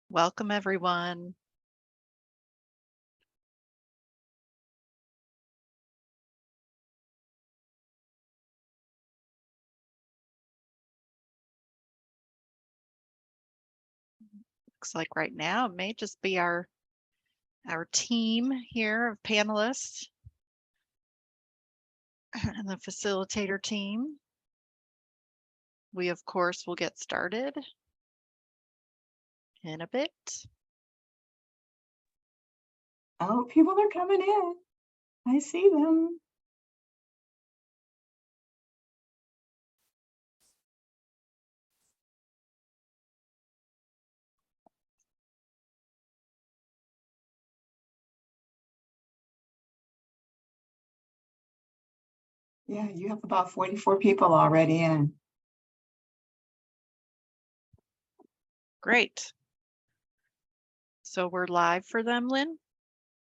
Welcome, everyone. Looks like right now it may just be our team here of panelists and the facilitator team. We, of course, will get started in a bit. Oh, people are coming in. I see them. Yeah, you have about 44 people already in. Great. So we're live for them, Lynn?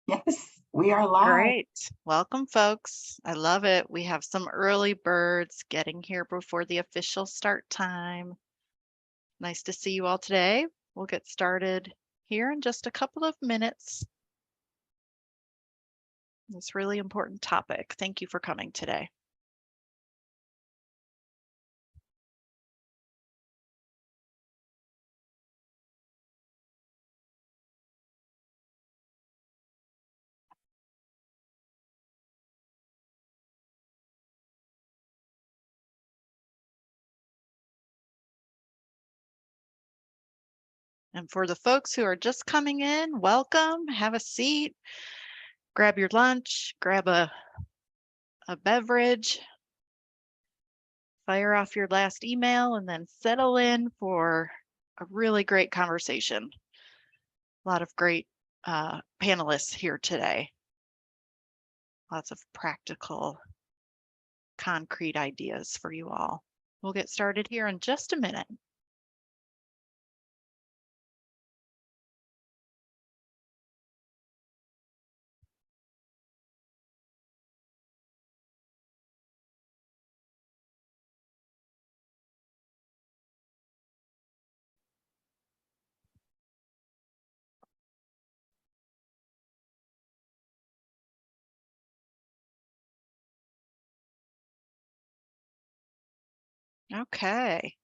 Yes, we are live. Great. Welcome, folks. I love it. We have some early birds getting here before the official start time. Nice to see you all today. We'll get started here in just a couple of minutes. This really important topic. Thank you for coming today. And for the folks who are just coming in, welcome, have a seat, grab your lunch, grab a beverage, fire off your last email, and then settle in for a really great conversation. A lot of great panelists here today. Lots of practical, concrete ideas for you all. We'll get started here in just a minute. Okay.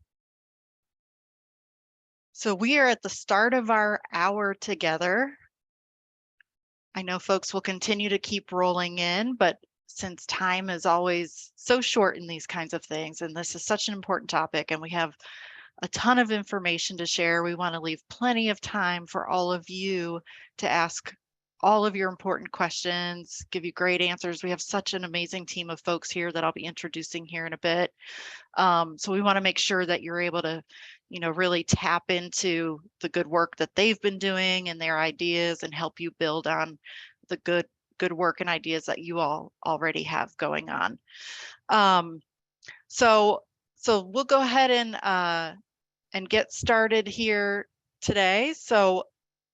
So we are at the start of our hour together. I know folks will continue to keep rolling in, but since time is always so short in these kinds of things, and this is such an important topic, and we have a ton of information to share, we want to leave plenty of time for all of you to ask all of your important questions, give you great answers. We have such an amazing team of folks here that I'll be introducing here in a bit. So we want to make sure that you're able to, really tap into the good work that they've been doing and their ideas and help you build on the good work and ideas that you all already have going on. So we'll go ahead and get started here today. So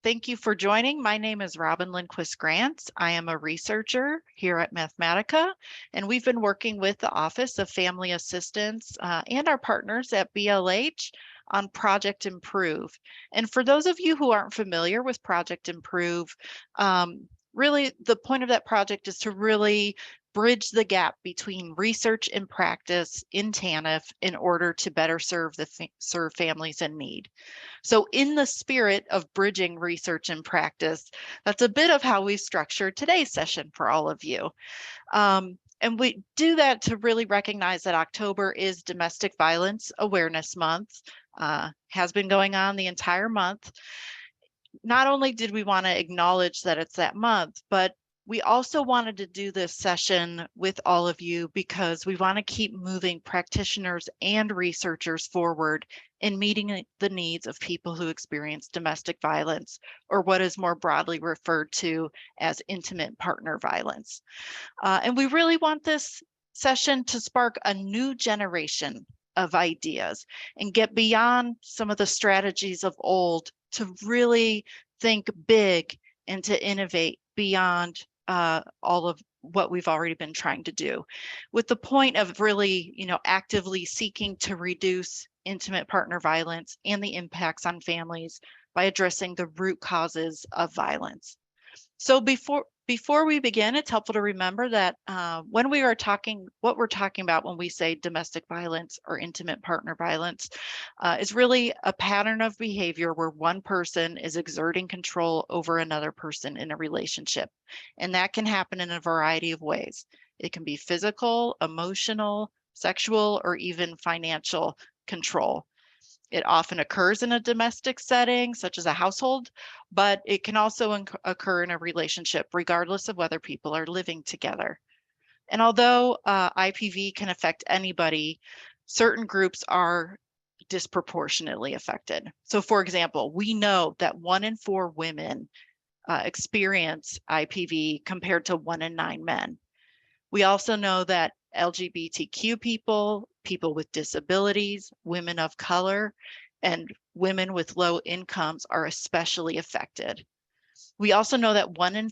thank you for joining. My name is Robin Lindquist Grant. I am a researcher here at Mathematica, and we've been working with the Office of Family Assistance and our partners at BLH on Project Improve. And for those of you who aren't familiar with Project Improve, really the point of that project is to really bridge the gap between research and practice in TANF in order to better serve families in need. So in the spirit of bridging research and practice, that's a bit of how we structured today's session for all of you. And we do that to really recognize that October is Domestic Violence Awareness Month, has been going on the entire month. Not only did we want to acknowledge that it's that month, but we also wanted to do this session with all of you because we want to keep moving practitioners and researchers forward in meeting the needs of people who experience domestic violence, or what is more broadly referred to as intimate partner violence. And we really want this session to spark a new generation of ideas and get beyond some of the strategies of old to really think big and to innovate beyond all of what we've already been trying to do, with the point of really, actively seeking to reduce intimate partner violence and the impacts on families by addressing the root causes of violence. So before we begin, it's helpful to remember that when we are talking, what we're talking about when we say domestic violence or intimate partner violence is really a pattern of behavior where one person is exerting control over another person in a relationship. And that can happen in a variety of ways. It can be physical, emotional, sexual, or even financial control. It often occurs in a domestic setting, such as a household, but it can also occur in a relationship, regardless of whether people are living together. And although IPV can affect anybody, certain groups are disproportionately affected. So for example, we know that 1 in 4 women experience IPV compared to 1 in 9 men. We also know that LGBTQ people, people with disabilities, women of color, and women with low incomes are especially affected. We also know that 1 in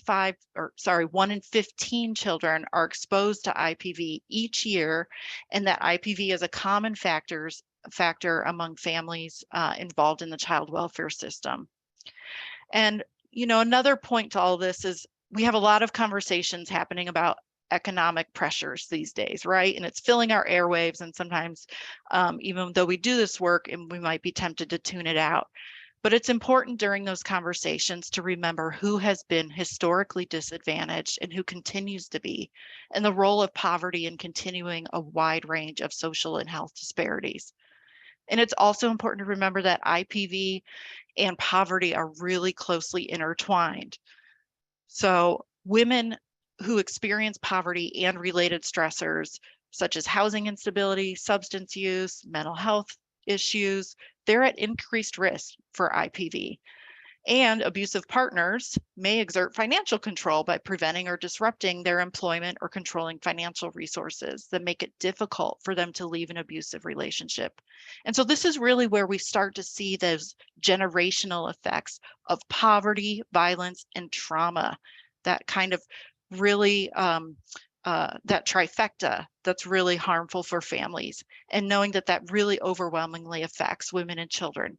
15 children are exposed to IPV each year, and that IPV is a common factor among families involved in the child welfare system. And, another point to all this is we have a lot of conversations happening about economic pressures these days, right? And it's filling our airwaves. And sometimes, even though we do this work, and we might be tempted to tune it out. But it's important during those conversations to remember who has been historically disadvantaged and who continues to be, and the role of poverty in continuing a wide range of social and health disparities. And it's also important to remember that IPV and poverty are really closely intertwined. So women who experience poverty and related stressors, such as housing instability, substance use, mental health issues, they're at increased risk for IPV. And abusive partners may exert financial control by preventing or disrupting their employment or controlling financial resources that make it difficult for them to leave an abusive relationship. And so this is really where we start to see those generational effects of poverty, violence, and trauma, that kind of really that trifecta that's really harmful for families, and knowing that that really overwhelmingly affects women and children.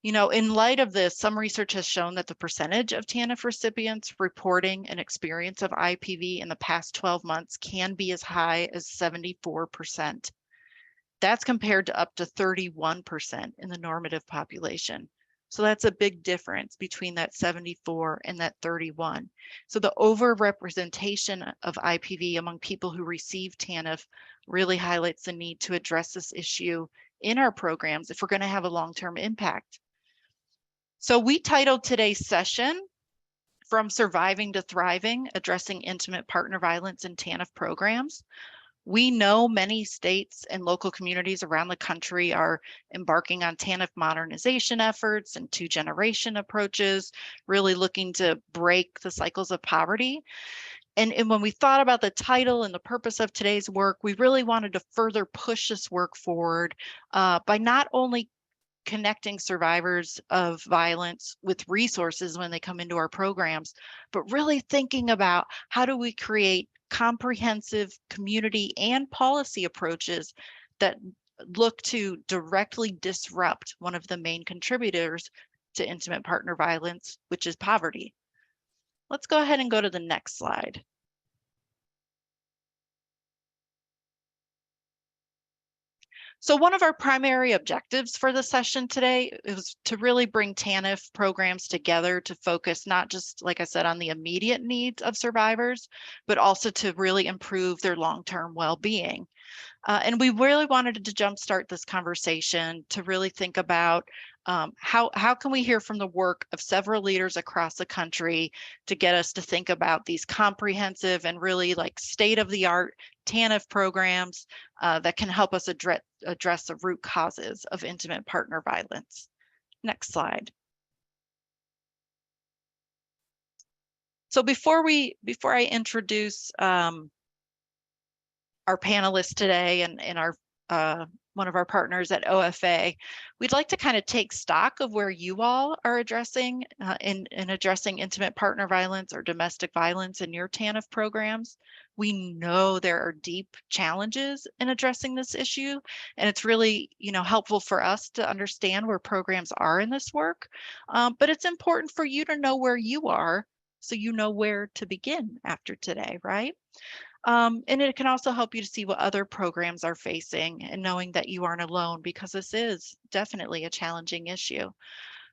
In light of this, some research has shown that the percentage of TANF recipients reporting an experience of IPV in the past 12 months can be as high as 74%. That's compared to up to 31% in the normative population. So that's a big difference between that 74 and that 31. So the overrepresentation of IPV among people who receive TANF really highlights the need to address this issue in our programs if we're going to have a long-term impact. So we titled today's session, From Surviving to Thriving, Addressing Intimate Partner Violence in TANF Programs. We know many states and local communities around the country are embarking on TANF modernization efforts and 2-generation approaches, really looking to break the cycles of poverty. And when we thought about the title and the purpose of today's work, we really wanted to further push this work forward by not only connecting survivors of violence with resources when they come into our programs, but really thinking about how do we create comprehensive community and policy approaches that look to directly disrupt one of the main contributors to intimate partner violence, which is poverty. Let's go ahead and go to the next slide. So one of our primary objectives for the session today is to really bring TANF programs together to focus not just, like I said, on the immediate needs of survivors, but also to really improve their long-term well-being. And we really wanted to jumpstart this conversation to really think about how can we hear from the work of several leaders across the country to get us to think about these comprehensive and really like state-of-the-art TANF programs that can help us address the root causes of intimate partner violence. Next slide. So before I introduce our panelists today and our one of our partners at OFA. We'd like to kind of take stock of where you all are addressing in addressing intimate partner violence or domestic violence in your TANF programs. We know there are deep challenges in addressing this issue, and it's really, helpful for us to understand where programs are in this work. But it's important for you to know where you are so you know where to begin after today, right? And it can also help you to see what other programs are facing and knowing that you aren't alone, because this is definitely a challenging issue.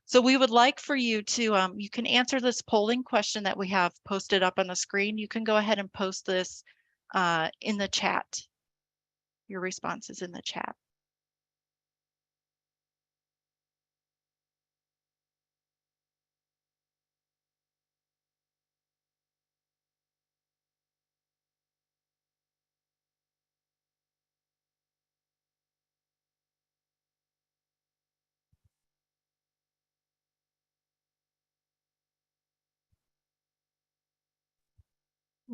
So we would like for you to, you can answer this polling question that we have posted up on the screen. You can go ahead and post this in the chat. Your responses in the chat.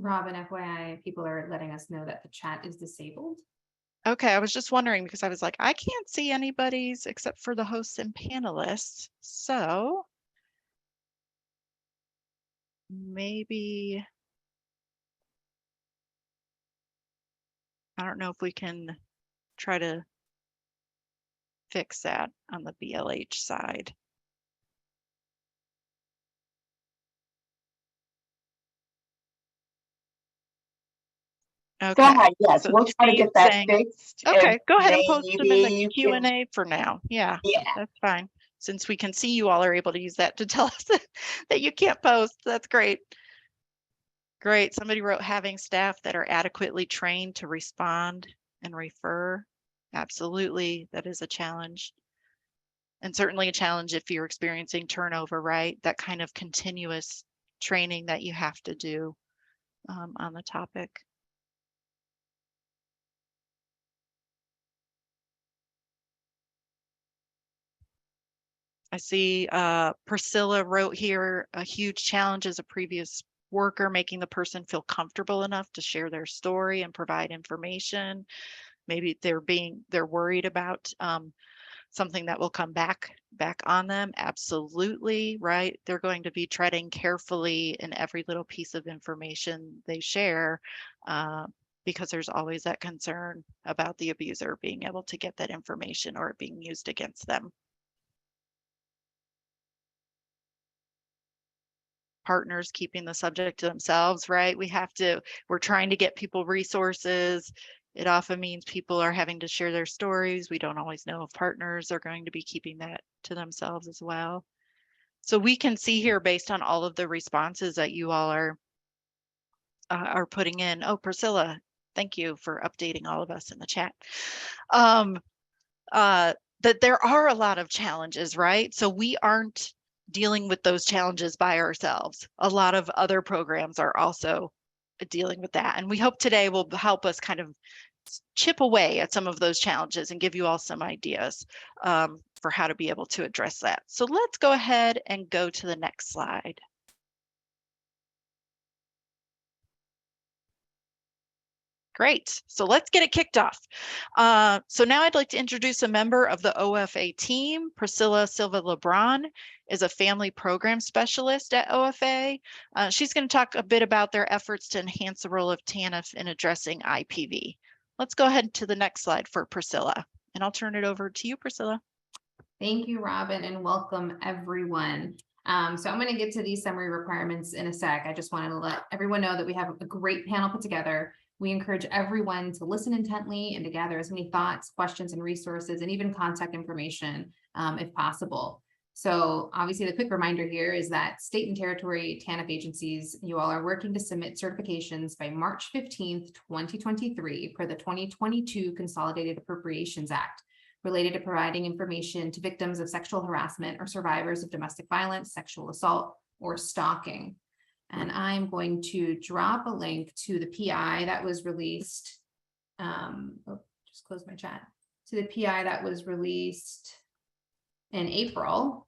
Robin, FYI, people are letting us know that the chat is disabled. Okay, I was just wondering because I was like, I can't see anybody's except for the hosts and panelists. So maybe, I don't know if we can try to fix that on the BLH side. Go Okay, ahead. Yes, so we'll try to get Steve's that saying, fixed. okay, And go ahead and post them in the maybe you can, Q&A for now. Yeah, yeah. that's fine. Since we can see you all are able to use that to tell us that you can't post, that's great. Great. Somebody wrote having staff that are adequately trained to respond and refer. Absolutely, that is a challenge. And certainly a challenge if you're experiencing turnover, right? That kind of continuous training that you have to do on the topic. I see Priscilla wrote here, a huge challenge as a previous worker, making the person feel comfortable enough to share their story and provide information. Maybe they're worried about something that will come back on them. Absolutely, right? They're going to be treading carefully in every little piece of information they share, because there's always that concern about the abuser being able to get that information or it being used against them. Partners keeping the subject to themselves, right? We're trying to get people resources. It often means people are having to share their stories. We don't always know if partners are going to be keeping that to themselves as well. So we can see here, based on all of the responses that you all are putting in. Oh, Priscilla, thank you for updating all of us in the chat. That there are a lot of challenges, right? So we aren't dealing with those challenges by ourselves. A lot of other programs are also dealing with that. And we hope today will help us kind of chip away at some of those challenges and give you all some ideas for how to be able to address that. So let's go ahead and go to the next slide. Great. So let's get it kicked off. So now I'd like to introduce a member of the OFA team. Priscilla Silva Lebron is a family program specialist at OFA. She's going to talk a bit about their efforts to enhance the role of TANF in addressing IPV. Let's go ahead to the next slide for Priscilla, and I'll turn it over to you, Priscilla. Thank you, Robin, and welcome everyone. So I'm going to get to these summary requirements in a sec. I just wanted to let everyone know that we have a great panel put together. We encourage everyone to listen intently and to gather as many thoughts, questions, and resources, and even contact information if possible. So obviously the quick reminder here is that state and territory TANF agencies, you all are working to submit certifications by March 15th, 2023 per the 2022 Consolidated Appropriations Act, related to providing information to victims of sexual harassment or survivors of domestic violence, sexual assault, or stalking. And I'm going to drop a link to the PI that was released. Just close my chat. To the PI that was released in April,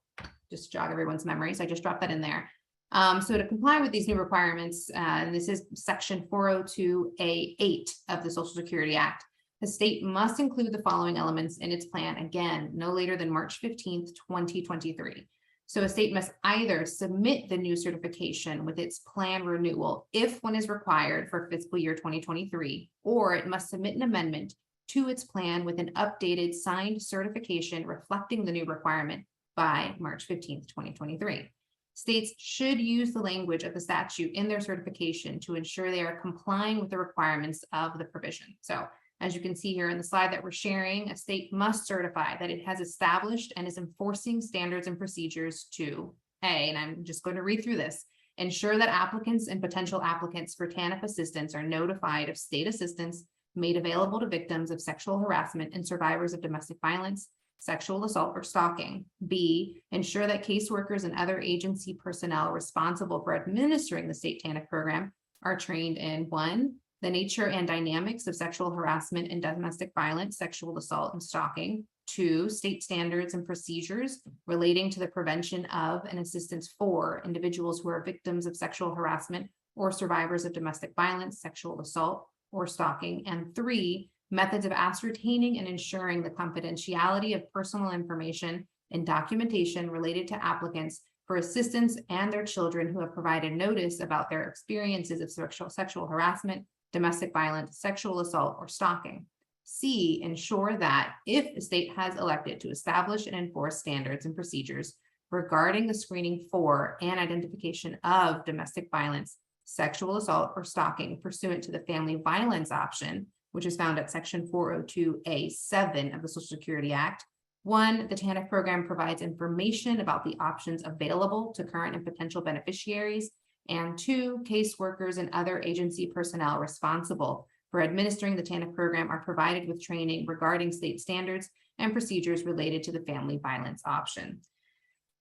just jog everyone's memory. So I just dropped that in there. So to comply with these new requirements, and this is section 402A8 of the Social Security Act, The state must include the following elements in its plan, again, no later than March 15th, 2023. So a state must either submit the new certification with its plan renewal if one is required for fiscal year 2023, or it must submit an amendment to its plan with an updated signed certification reflecting the new requirement by March 15th, 2023. States should use the language of the statute in their certification to ensure they are complying with the requirements of the provision. So as you can see here in the slide that we're sharing, a state must certify that it has established and is enforcing standards and procedures to A, and I'm just going to read through this, ensure that applicants and potential applicants for TANF assistance are notified of state assistance made available to victims of sexual harassment and survivors of domestic violence, sexual assault, or stalking. B, ensure that caseworkers and other agency personnel responsible for administering the state TANF program are trained in 1, the nature and dynamics of sexual harassment and domestic violence, sexual assault, and stalking. 2, state standards and procedures relating to the prevention of and assistance for individuals who are victims of sexual harassment or survivors of domestic violence, sexual assault, or stalking. And 3, methods of ascertaining and ensuring the confidentiality of personal information and documentation related to applicants for assistance and their children who have provided notice about their experiences of sexual harassment, domestic violence, sexual assault, or stalking. C, ensure that if the state has elected to establish and enforce standards and procedures regarding the screening for and identification of domestic violence, sexual assault, or stalking pursuant to the family violence option, which is found at section 402A7 of the Social Security Act. 1, the TANF program provides information about the options available to current and potential beneficiaries. And 2, caseworkers and other agency personnel responsible for administering the TANF program are provided with training regarding state standards and procedures related to the family violence option.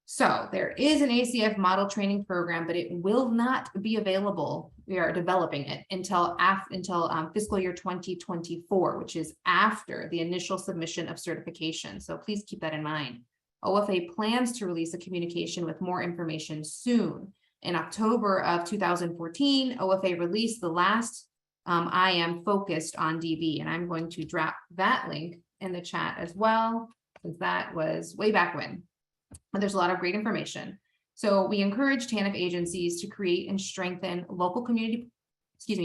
So there is an ACF model training program, but it will not be available. We are developing it until fiscal year 2024, which is after the initial submission of certification. So please keep that in mind. OFA plans to release a communication with more information soon. In October of 2014, OFA released the last IM focused on DV, and I'm going to drop that link in the chat as well, since that was way back when. But there's a lot of great information. So we encourage TANF agencies to create and strengthen local community,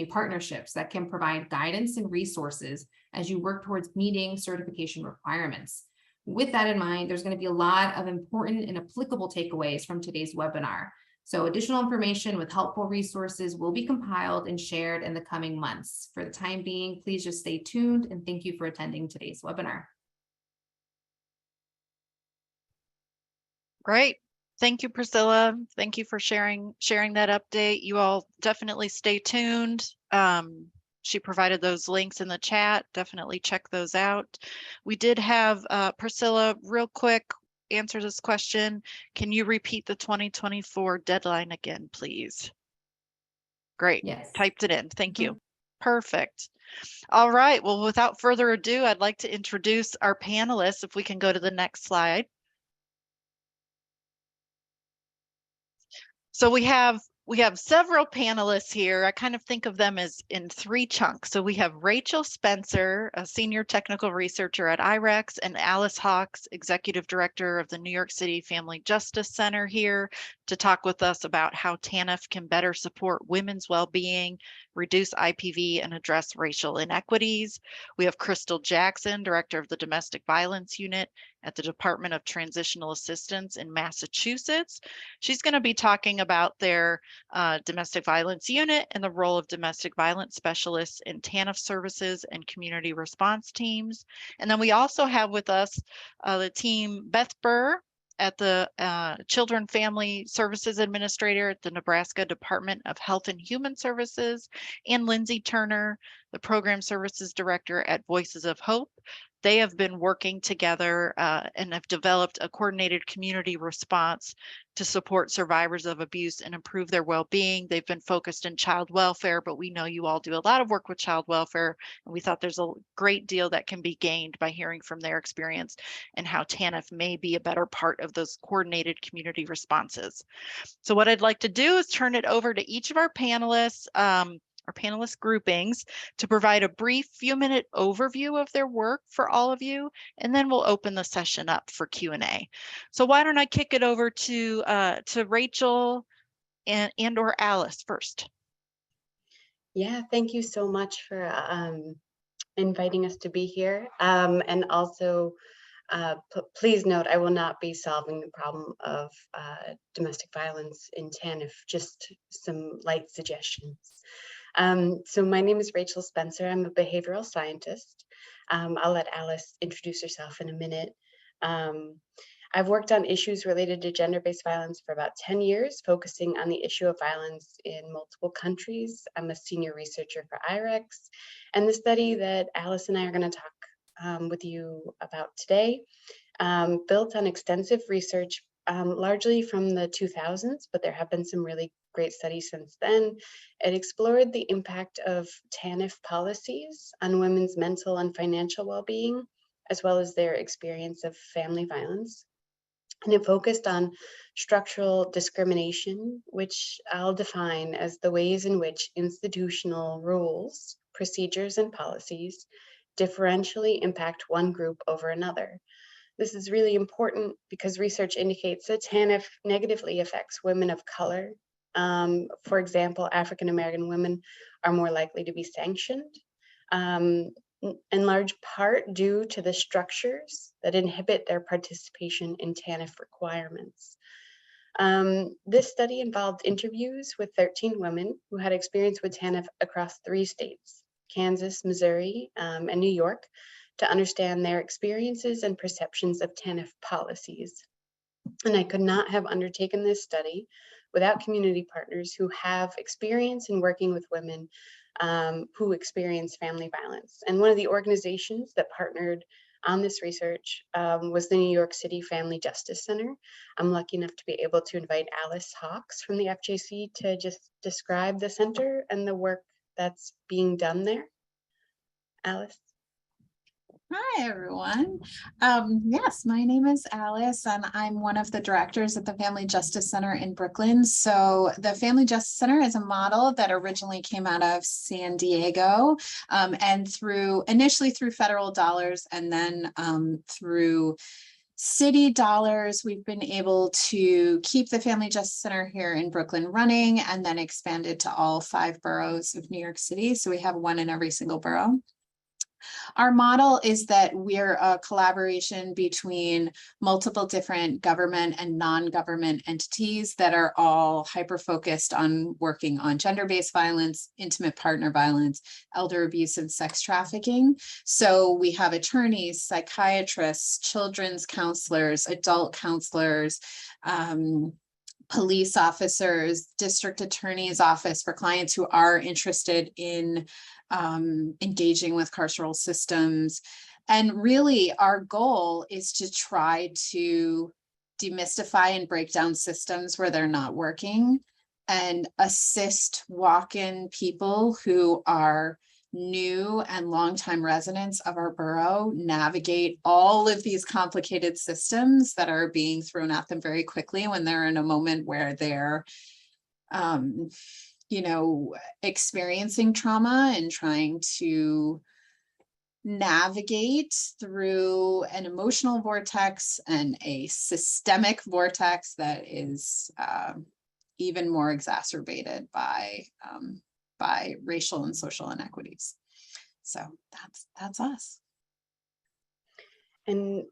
partnerships that can provide guidance and resources as you work towards meeting certification requirements. With that in mind, there's going to be a lot of important and applicable takeaways from today's webinar. So additional information with helpful resources will be compiled and shared in the coming months. For the time being, please just stay tuned, and thank you for attending today's webinar. Great. Thank you, Priscilla. Thank you for sharing that update. You all definitely stay tuned. She provided those links in the chat. Definitely check those out. We did have Priscilla, real quick, answer this question. Can you repeat the 2024 deadline again, please? Great. Yes. Typed it in. Thank you. Perfect. All right. Well, without further ado, I'd like to introduce our panelists. If we can go to the next slide. So we have several panelists here. I kind of think of them as in 3 chunks. So we have Rachel Spencer, a senior technical researcher at IREX, and Alice Hawks, executive director of the New York City Family Justice Center, here to talk with us about how TANF can better support women's well-being, reduce IPV, and address racial inequities. We have Crystal Jackson, director of the Domestic Violence Unit at the Department of Transitional Assistance in Massachusetts. She's going to be talking about their domestic violence unit and the role of domestic violence specialists in TANF services and community response teams. And then we also have with us the team Beth Burr at the Children Family Services Administrator at the Nebraska Department of Health and Human Services, and Lindsay Turner, the Program Services Director at Voices of Hope. They have been working together and have developed a coordinated community response to support survivors of abuse and improve their well-being. They've been focused in child welfare, but we know you all do a lot of work with child welfare, and we thought there's a great deal that can be gained by hearing from their experience and how TANF may be a better part of those coordinated community responses. So what I'd like to do is turn it over to each of our panelists. our panelist groupings, to provide a brief few-minute overview of their work for all of you, and then we'll open the session up for Q&A. So why don't I kick it over to Rachel and or Alice first. Yeah, thank you so much for inviting us to be here. And also, please note, I will not be solving the problem of domestic violence in TANF, just some light suggestions. So my name is Rachel Spencer. I'm a behavioral scientist. I'll let Alice introduce herself in a minute. I've worked on issues related to gender-based violence for about 10 years, focusing on the issue of violence in multiple countries. I'm a senior researcher for IREX, and the study that Alice and I are going to talk with you about today built on extensive research, largely from the 2000s, but there have been some really great studies since then. It explored the impact of TANF policies on women's mental and financial well-being, as well as their experience of family violence. And it focused on structural discrimination, which I'll define as the ways in which institutional rules, procedures, and policies differentially impact one group over another. This is really important because research indicates that TANF negatively affects women of color. For example, African American women are more likely to be sanctioned, in large part due to the structures that inhibit their participation in TANF requirements. This study involved interviews with 13 women who had experience with TANF across 3 states, Kansas, Missouri, and New York, to understand their experiences and perceptions of TANF policies. And I could not have undertaken this study without community partners who have experience in working with women who experience family violence. And one of the organizations that partnered on this research was the New York City Family Justice Center. I'm lucky enough to be able to invite Alice Hawks from the FJC to just describe the center and the work that's being done there. Alice. Hi, everyone. Yes, my name is Alice, and I'm one of the directors at the Family Justice Center in Brooklyn. So the Family Justice Center is a model that originally came out of San Diego, and initially through federal dollars, and then through city dollars, we've been able to keep the Family Justice Center here in Brooklyn running, and then expand it to all 5 boroughs of New York City. So we have one in every single borough. Our model is that we're a collaboration between multiple different government and non-government entities that are all hyper-focused on working on gender-based violence, intimate partner violence, elder abuse, and sex trafficking. So we have attorneys, psychiatrists, children's counselors, adult counselors, police officers, district attorney's office for clients who are interested in engaging with carceral systems. And really our goal is to try to demystify and break down systems where they're not working and assist walk-in people who are new and longtime residents of our borough navigate all of these complicated systems that are being thrown at them very quickly when they're in a moment where they're experiencing trauma and trying to navigate through an emotional vortex and a systemic vortex that is even more exacerbated by racial and social inequities. So that's us. And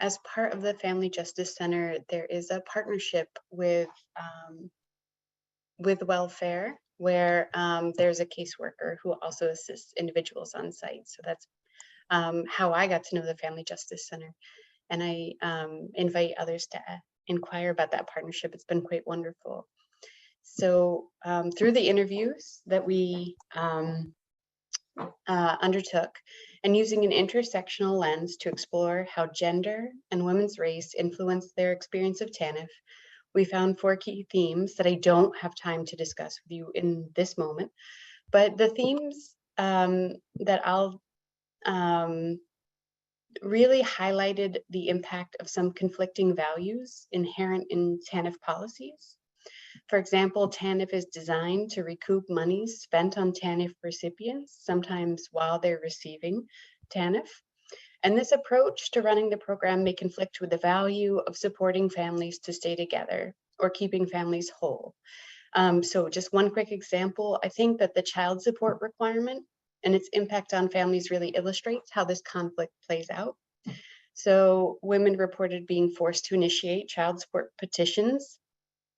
as part of the Family Justice Center, there is a partnership with welfare, where there's a caseworker who also assists individuals on site. So that's how I got to know the Family Justice Center. And I invite others to inquire about that partnership. It's been quite wonderful. So through the interviews that we undertook, and using an intersectional lens to explore how gender and women's race influence their experience of TANF, we found 4 key themes that I don't have time to discuss with you in this moment, but the themes that I'll really highlighted the impact of some conflicting values inherent in TANF policies. For example, TANF is designed to recoup monies spent on TANF recipients, sometimes while they're receiving TANF. And this approach to running the program may conflict with the value of supporting families to stay together or keeping families whole. So just one quick example, I think that the child support requirement and its impact on families really illustrates how this conflict plays out. So women reported being forced to initiate child support petitions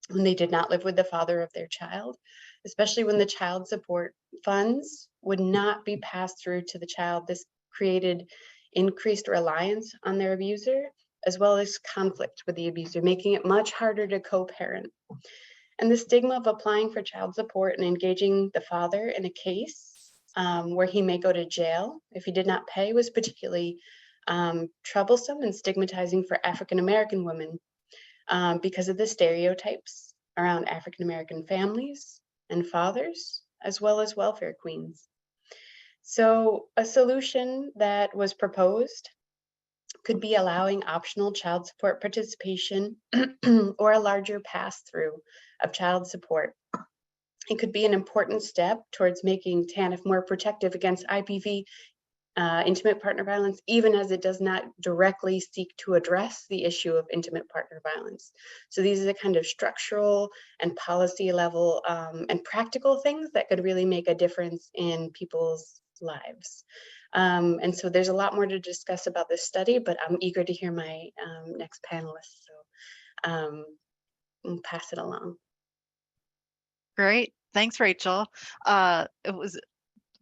when they did not live with the father of their child, especially when the child support funds would not be passed through to the child. This created increased reliance on their abuser, as well as conflict with the abuser, making it much harder to co-parent. And the stigma of applying for child support and engaging the father in a case where he may go to jail if he did not pay was particularly troublesome and stigmatizing for African-American women because of the stereotypes around African-American families and fathers, as well as welfare queens. So a solution that was proposed could be allowing optional child support participation or a larger pass-through of child support. It could be an important step towards making TANF more protective against IPV, intimate partner violence, even as it does not directly seek to address the issue of intimate partner violence. So these are the kind of structural and policy level and practical things that could really make a difference in people's lives. And so there's a lot more to discuss about this study, but I'm eager to hear my next panelist. So I'll pass it along. Great. Thanks, Rachel. It was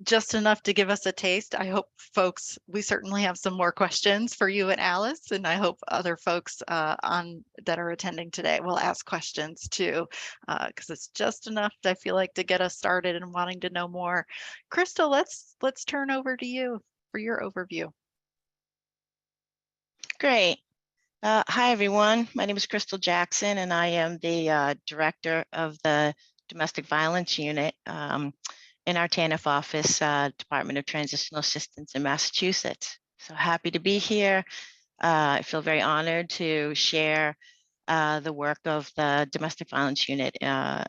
just enough to give us a taste. I hope folks, we certainly have some more questions for you and Alice, and I hope other folks that are attending today will ask questions too, because it's just enough, I feel like, to get us started and wanting to know more. Crystal, let's turn over to you for your overview. Great. Hi, everyone. My name is Crystal Jackson, and I am the director of the Domestic Violence Unit in our TANF office, Department of Transitional Assistance in Massachusetts. So happy to be here. I feel very honored to share the work of the Domestic Violence Unit at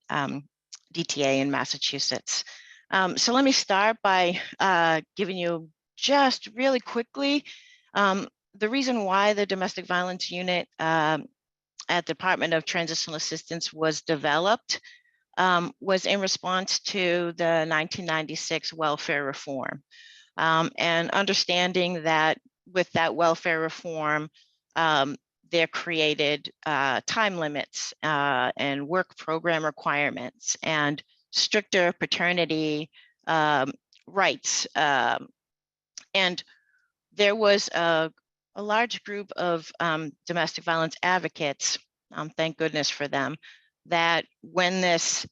DTA in Massachusetts. So let me start by giving you just really quickly the reason why the Domestic Violence Unit at Department of Transitional Assistance was developed was in response to the 1996 welfare reform, and understanding that with that welfare reform, they're created time limits and work program requirements and stricter paternity rights. And there was a large group of domestic violence advocates, thank goodness for them, that when this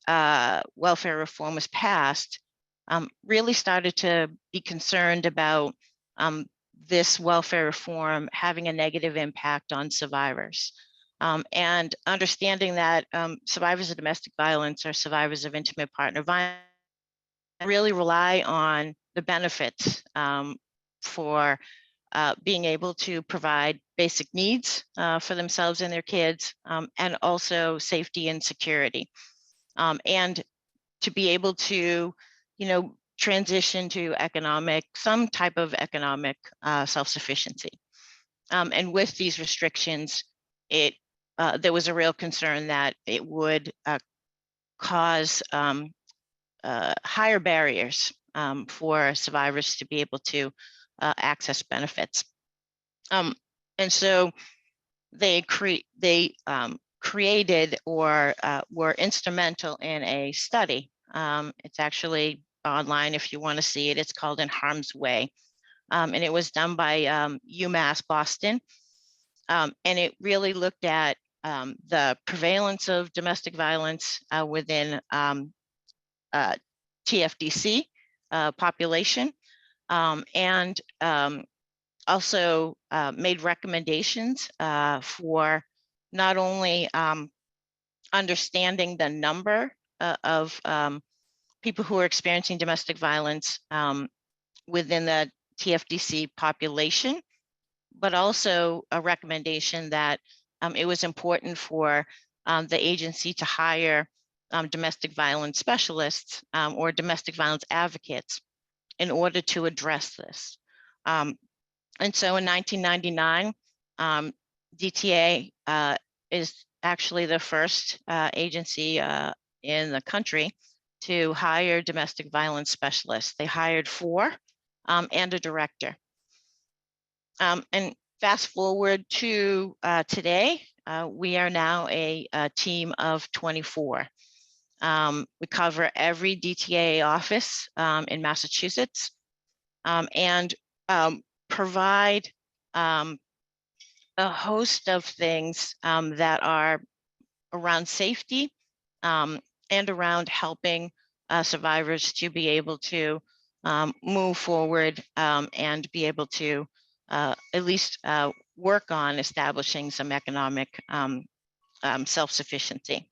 welfare reform was passed, really started to be concerned about this welfare reform having a negative impact on survivors. And understanding that survivors of domestic violence or survivors of intimate partner violence really rely on the benefits for being able to provide basic needs for themselves and their kids, and also safety and security, and to be able to, transition to some type of economic self-sufficiency. And with these restrictions, there was a real concern that it would cause higher barriers for survivors to be able to access benefits. And so they created or were instrumental in a study. It's actually online if you want to see it. It's called In Harm's Way. And it was done by UMass Boston. And it really looked at the prevalence of domestic violence within TFDC population, and also made recommendations for not only understanding the number of people who are experiencing domestic violence within the TFDC population, but also a recommendation that it was important for the agency to hire domestic violence specialists or domestic violence advocates in order to address this. And so in 1999, DTA is actually the first agency in the country to hire domestic violence specialists. They hired 4 and a director. And fast forward to today, we are now a team of 24. We cover every DTA office in Massachusetts and provide a host of things that are around safety and around helping survivors to be able to move forward and be able to at least work on establishing some economic self-sufficiency.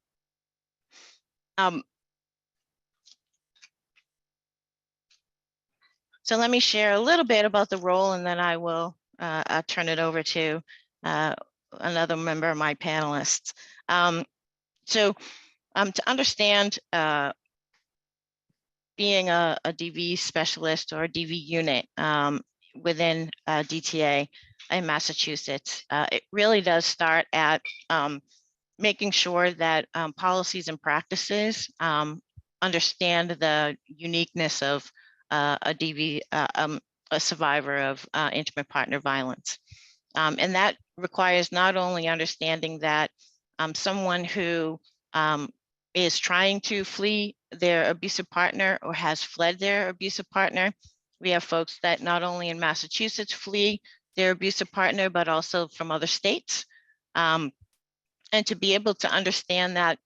So let me share a little bit about the role, and then I will turn it over to another member of my panelists. So to understand being a DV specialist or a DV unit within DTA in Massachusetts, it really does start at making sure that policies and practices understand the uniqueness of a DV, a survivor of intimate partner violence. And that requires not only understanding that someone who is trying to flee their abusive partner or has fled their abusive partner. We have folks that not only in Massachusetts flee their abusive partner, but also from other states. And to be able to understand that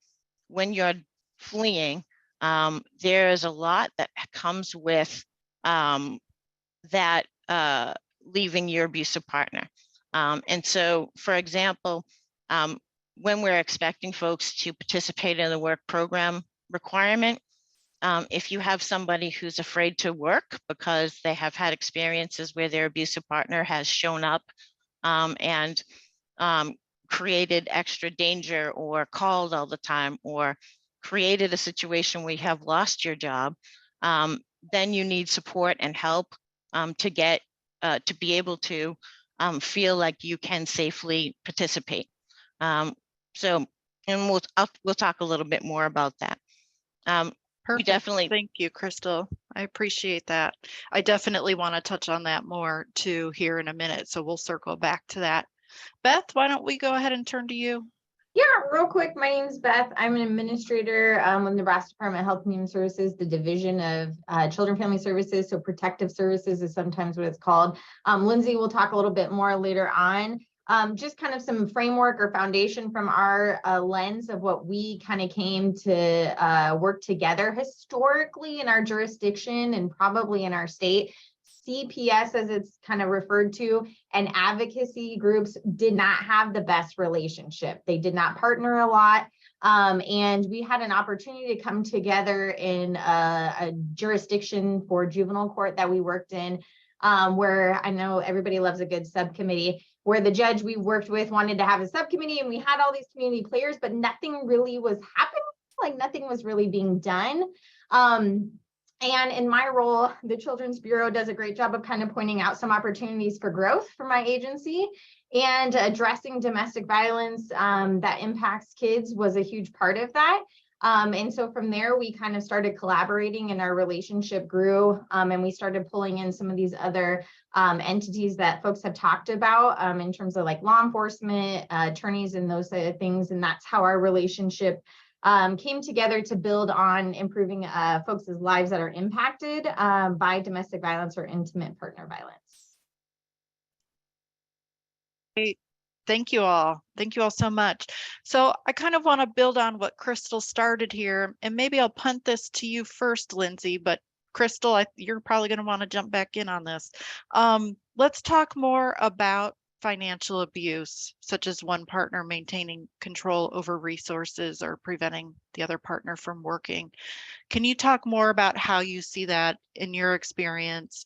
when you're fleeing, there is a lot that comes with that leaving your abusive partner. And so, for example, when we're expecting folks to participate in the work program requirement, if you have somebody who's afraid to work because they have had experiences where their abusive partner has shown up and created extra danger or called all the time or created a situation where you have lost your job, then you need support and help to get to be able to feel like you can safely participate. So, and we'll talk a little bit more about that. Perfect. Definitely. Thank you, Crystal. I appreciate that. I definitely want to touch on that more too here in a minute. So we'll circle back to that. Beth, why don't we go ahead and turn to you? Yeah, real quick. My name is Beth. I'm an administrator with Nebraska Department of Health and Human Services, the Division of Children and Family Services. So protective services is sometimes what it's called. Lindsay will talk a little bit more later on. Just kind of some framework or foundation from our lens of what we kind of came to work together historically in our jurisdiction and probably in our state. CPS, as it's kind of referred to, and advocacy groups did not have the best relationship. They did not partner a lot. And we had an opportunity to come together in a jurisdiction for juvenile court that we worked in, where I know everybody loves a good subcommittee, where the judge we worked with wanted to have a subcommittee and we had all these community players, but nothing really was happening, like nothing was really being done. And in my role, the Children's Bureau does a great job of kind of pointing out some opportunities for growth for my agency, and addressing domestic violence that impacts kids was a huge part of that. And so from there, we kind of started collaborating and our relationship grew, and we started pulling in some of these other entities that folks have talked about in terms of like law enforcement, attorneys, and those things. And that's how our relationship came together to build on improving folks' lives that are impacted by domestic violence or intimate partner violence. Great. Thank you all. Thank you all so much. So I kind of want to build on what Crystal started here, and maybe I'll punt this to you first, Lindsay, but Crystal, you're probably going to want to jump back in on this. Let's talk more about financial abuse, such as one partner maintaining control over resources or preventing the other partner from working. Can you talk more about how you see that in your experience,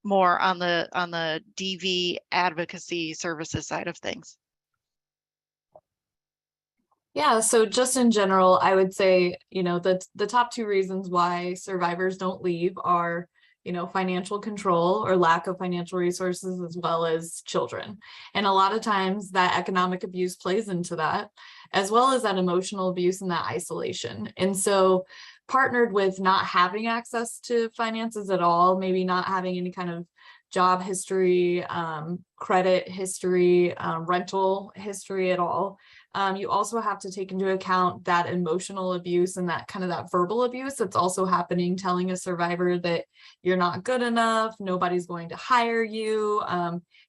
more on the DV advocacy services side of things? Yeah, so just in general, I would say, the top two reasons why survivors don't leave are, financial control or lack of financial resources, as well as children. And a lot of times that economic abuse plays into that, as well as that emotional abuse and that isolation. And so partnered with not having access to finances at all, maybe not having any kind of job history, credit history, rental history at all. You also have to take into account that emotional abuse and that kind of that verbal abuse that's also happening, telling a survivor that you're not good enough, nobody's going to hire you,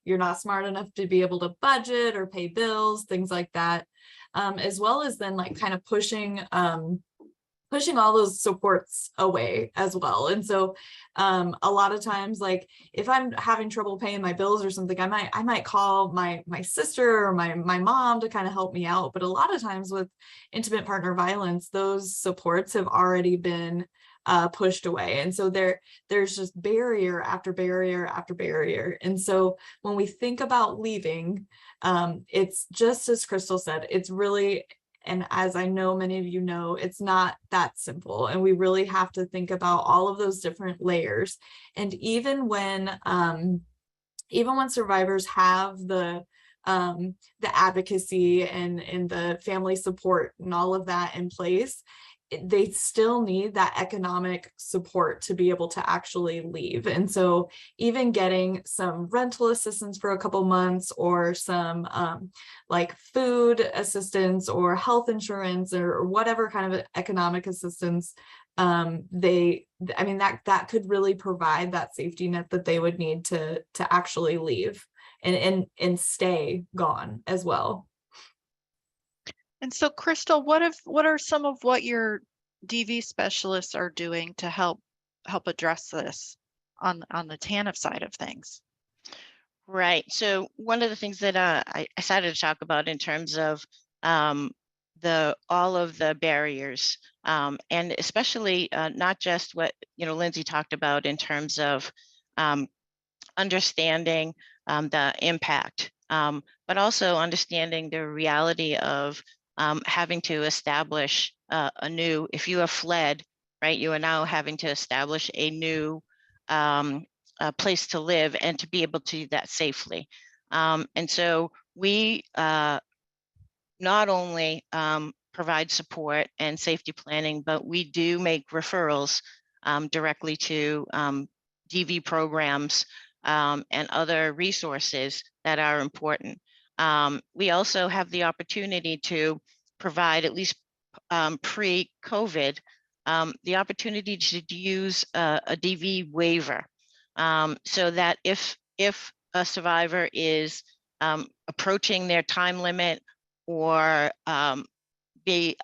you're not smart enough to be able to budget or pay bills, things like that. As well as then like kind of pushing all those supports away as well. And so a lot of times, like if I'm having trouble paying my bills or something, I might call my sister or my mom to kind of help me out. But a lot of times with intimate partner violence, those supports have already been pushed away. And so there's just barrier after barrier after barrier. And so when we think about leaving, it's just as Crystal said, it's really, and as I know many of you know, it's not that simple. And we really have to think about all of those different layers. And even when survivors have the advocacy and the family support and all of that in place, they still need that economic support to be able to actually leave. And so even getting some rental assistance for a couple months, or some like food assistance or health insurance or whatever kind of economic assistance, that could really provide that safety net that they would need to actually leave and stay gone as well. And so, Crystal, what are some of what your DV specialists are doing to help address this on the TANF side of things? Right. So one of the things that I started to talk about in terms of all of the barriers, and especially not just what Lindsay talked about in terms of understanding the impact, but also understanding the reality of having to establish if you have fled, right, you are now having to establish a new place to live and to be able to do that safely. And so we not only provide support and safety planning, but we do make referrals directly to DV programs and other resources that are important. We also have the opportunity to provide, at least pre-COVID, the opportunity to use a DV waiver, so that if a survivor is approaching their time limit, or be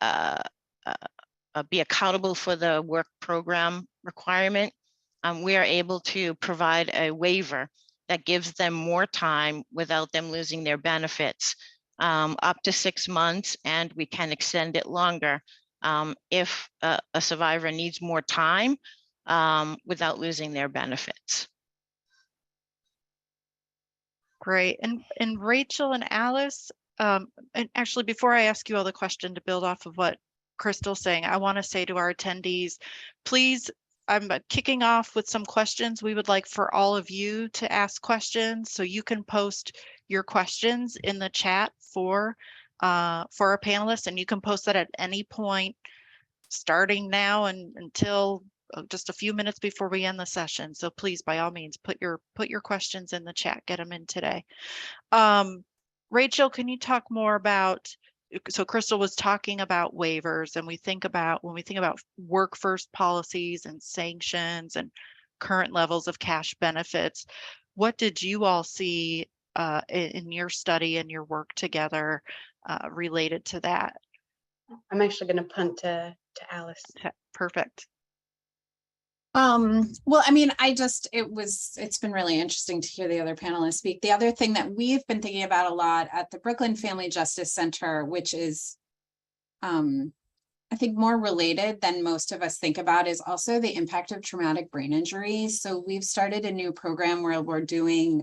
accountable for the work program requirement, we are able to provide a waiver that gives them more time without them losing their benefits, up to 6 months, and we can extend it longer if a survivor needs more time without losing their benefits. Great. And Rachel and Alice, and actually, before I ask you all the question, to build off of what Crystal's saying, I want to say to our attendees, please, I'm kicking off with some questions. We would like for all of you to ask questions, so you can post your questions in the chat for our panelists, and you can post that at any point starting now and until just a few minutes before we end the session. So please, by all means, put your questions in the chat, get them in today. Rachel, can you talk more about, so Crystal was talking about waivers, and when we think about work first policies and sanctions and current levels of cash benefits, what did you all see in your study and your work together related to that? I'm actually going to punt to Alice. Perfect. Well, I mean, it's been really interesting to hear the other panelists speak. The other thing that we've been thinking about a lot at the Brooklyn Family Justice Center, which is I think more related than most of us think about is also the impact of traumatic brain injury. So we've started a new program where we're doing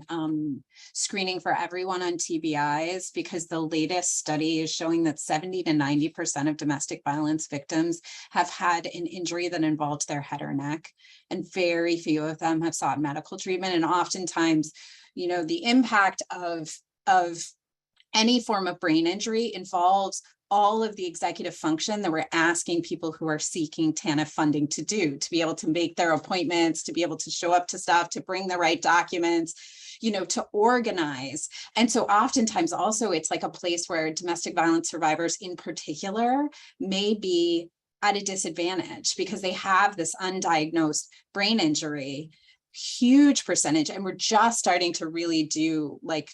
screening for everyone on TBIs, because the latest study is showing that 70 to 90% of domestic violence victims have had an injury that involved their head or neck, and very few of them have sought medical treatment. And oftentimes, you know, the impact of any form of brain injury involves all of the executive function that we're asking people who are seeking TANF funding to do, to be able to make their appointments, to be able to show up to stuff, to bring the right documents, you know, to organize. And so oftentimes also it's like a place where domestic violence survivors in particular may be at a disadvantage because they have this undiagnosed brain injury, huge percentage. And we're just starting to really do, like,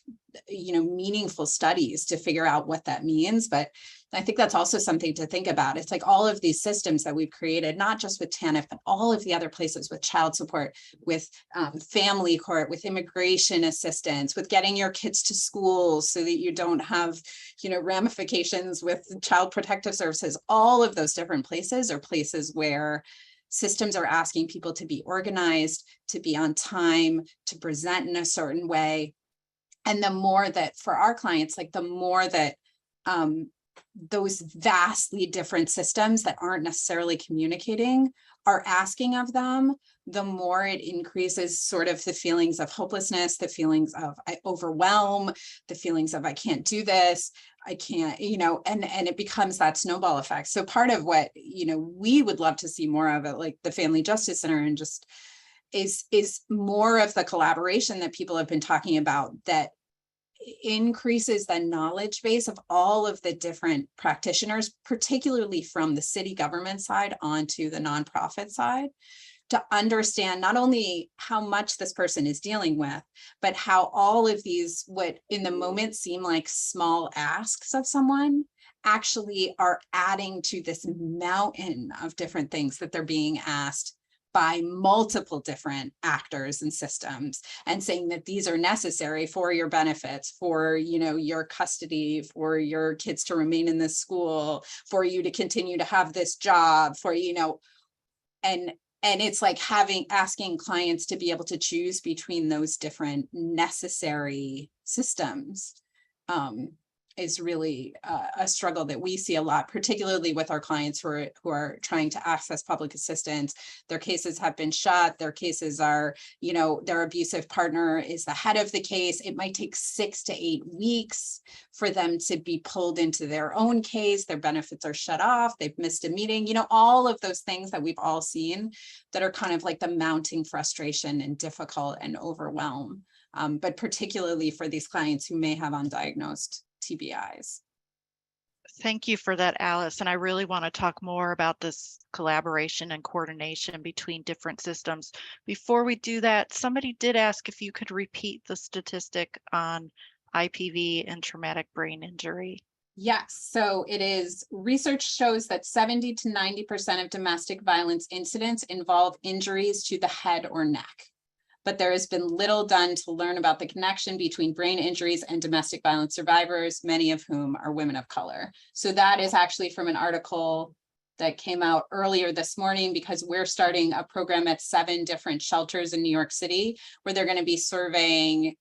you know, meaningful studies to figure out what that means. But I think that's also something to think about. It's like all of these systems that we've created, not just with TANF, but all of the other places, with child support, with family court, with immigration assistance, with getting your kids to school so that you don't have, you know, ramifications with child protective services. All of those different places are places where systems are asking people to be organized, to be on time, to present in a certain way. And the more that for our clients, like the more that those vastly different systems that aren't necessarily communicating are asking of them, the more it increases sort of the feelings of hopelessness, the feelings of overwhelm, the feelings of I can't do this, I can't, you know, and it becomes that snowball effect. So part of what, you know, we would love to see more of it, like the Family Justice Center, and just is more of the collaboration that people have been talking about that increases the knowledge base of all of the different practitioners, particularly from the city government side onto the nonprofit side, to understand not only how much this person is dealing with, but how all of these, what in the moment seem like small asks of someone, actually are adding to this mountain of different things that they're being asked by multiple different actors and systems, and saying that these are necessary for your benefits, for, you know, your custody, for your kids to remain in this school, for you to continue to have this job, for, you know, and it's like asking clients to be able to choose between those different necessary systems is really a struggle that we see a lot, particularly with our clients who are trying to access public assistance. Their cases have been shut. Their cases are, you know, their abusive partner is the head of the case. It might take 6 to 8 weeks for them to be pulled into their own case. Their benefits are shut off. They've missed a meeting, you know, all of those things that we've all seen that are kind of like the mounting frustration and difficult and overwhelm. But particularly for these clients who may have undiagnosed TBIs. Thank you for that, Alice. And I really want to talk more about this collaboration and coordination between different systems. Before we do that, somebody did ask if you could repeat the statistic on IPV and traumatic brain injury. Yes, so it is, research shows that 70 to 90% of domestic violence incidents involve injuries to the head or neck. But there has been little done to learn about the connection between brain injuries and domestic violence survivors, many of whom are women of color. So that is actually from an article that came out earlier this morning, because we're starting a program at 7 different shelters in New York City, where they're going to be surveying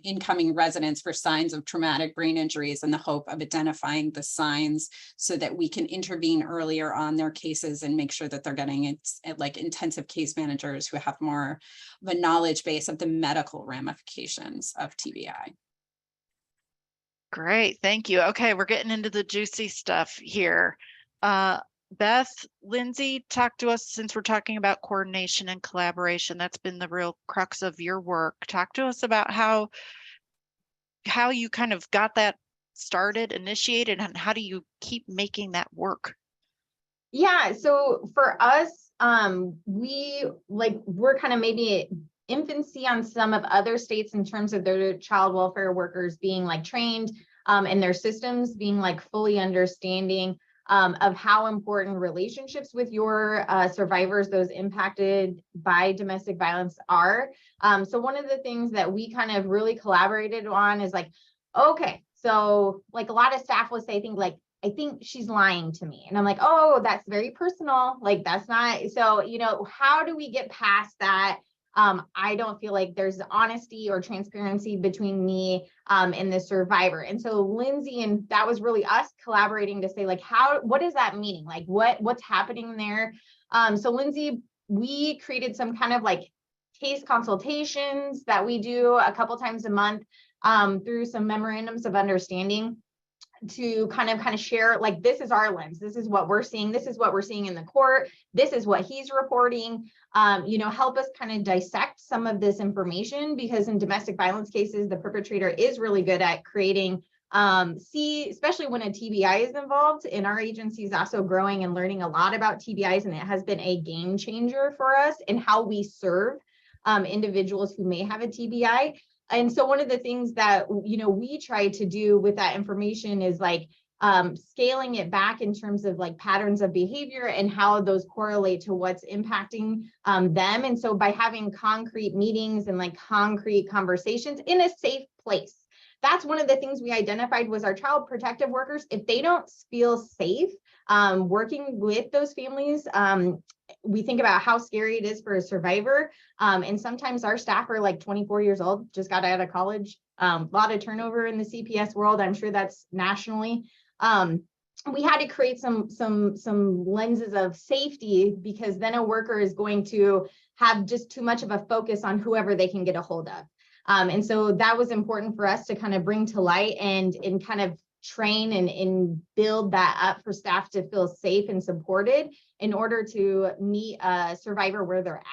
incoming residents for signs of traumatic brain injuries in the hope of identifying the signs so that we can intervene earlier on their cases and make sure that they're getting it, like intensive case managers who have more of a knowledge base of the medical ramifications of TBI. Great, thank you. Okay, we're getting into the juicy stuff here. Beth, Lindsay, talk to us, since we're talking about coordination and collaboration. That's been the real crux of your work. Talk to us about how you kind of got that started, initiated, and how do you keep making that work? Yeah, so for us, we're kind of maybe infancy on some of other states in terms of their child welfare workers being like trained and their systems being like fully understanding of how important relationships with your survivors, those impacted by domestic violence, are. So one of the things that we kind of really collaborated on is like, okay, so like a lot of staff will say things like, I think she's lying to me. And I'm like, oh, that's very personal. Like, that's not, so, how do we get past that? I don't feel like there's honesty or transparency between me and the survivor. And so Lindsay, and that was really us collaborating to say, like, what does that mean? Like, what's happening there? So Lindsay, we created some kind of like case consultations that we do a couple times a month through some memorandums of understanding to kind of share, like, this is our lens, this is what we're seeing, this is what we're seeing in the court, this is what he's reporting, help us kind of dissect some of this information, because in domestic violence cases, the perpetrator is really good at creating, especially when a TBI is involved, and our agency is also growing and learning a lot about TBIs, and it has been a game changer for us in how we serve individuals who may have a TBI. And so one of the things that, we try to do with that information is like scaling it back in terms of like patterns of behavior and how those correlate to what's impacting them. And so by having concrete meetings and like concrete conversations in a safe place, that's one of the things we identified was our child protective workers. If they don't feel safe working with those families, we think about how scary it is for a survivor. And sometimes our staff are like 24 years old, just got out of college. A lot of turnover in the CPS world. I'm sure that's nationally. We had to create some lenses of safety, because then a worker is going to have just too much of a focus on whoever they can get a hold of. And so that was important for us to kind of bring to light and kind of train and build that up for staff to feel safe and supported in order to meet a survivor where they're at.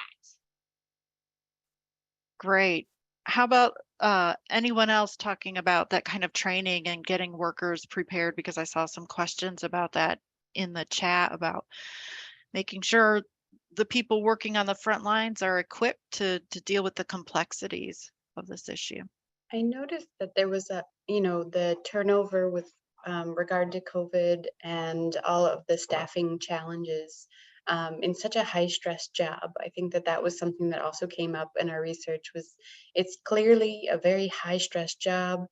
Great. How about anyone else talking about that kind of training and getting workers prepared? Because I saw some questions about that in the chat about making sure the people working on the front lines are equipped to deal with the complexities of this issue. I noticed that there was the turnover with regard to COVID and all of the staffing challenges in such a high stress job. I think that was something that also came up in our research. It's clearly a very high stress job